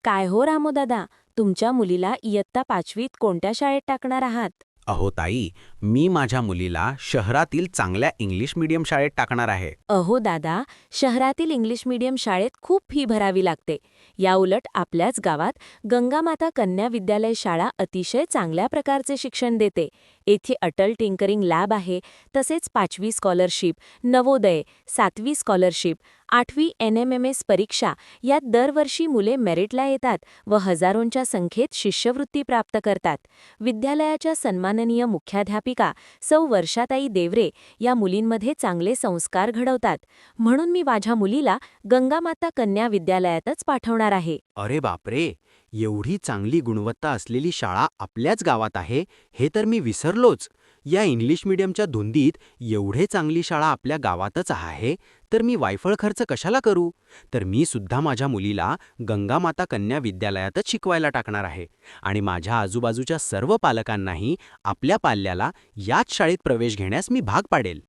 काय हो रामोदादा, तुमच्या मुलीला इयत्ता 5वीत कोणत्या शाळेत टाकणार आहात? अहो ताई, मी माझ्या मुलीला शहरातील चांगल्या इंग्लिश मीडियम शाळेत टाकणार आहे. अहो दादा, शहरातील इंग्लिश मीडियम शाळेत खूप फी भरावी लागते. याउलट आपल्याच गावात गंगामाता कन्या विद्यालय शाळा अतिशय चांगल्या प्रकारचे शिक्षण देते. येथे अटल टिंकरिंग लॅब आहे, तसेच 5वी स्कॉलरशिप, नवोदय, 7वी स्कॉलरशिप, 8वी NMMS परीक्षा यात दरवर्षी मुले मेरिटला येतात व हजारोंच्या संख्येत शिष्यवृत्ती प्राप्त करतात. विद्यालयाच्या सन्माननीय मुख्याध्यापिका सौ वर्षाताई देवरे या मुलींमध्ये चांगले संस्कार घडवतात. म्हणून मी माझ्या मुलीला गंगामाता कन्या विद्यालयातच पाठवणार आहे. अरे बापरे! एवढी चांगली गुणवत्ता असलेली शाळा आपल्याच गावात आहे हे तर मी विसरलोच. या इंग्लिश मीडियमच्या धुंदीत एवढे चांगली शाळा आपल्या गावातच आहे तर मी वायफळ खर्च कशाला करू? तर मी सुद्धा माझ्या मुलीला गंगामाता कन्या विद्यालयातच शिकवायला टाकणार आहे आणि माझ्या आजूबाजूच्या सर्व पालकांनाही आपल्या पाल्याला याच शाळेत प्रवेश घेण्यास मी भाग पाडेल.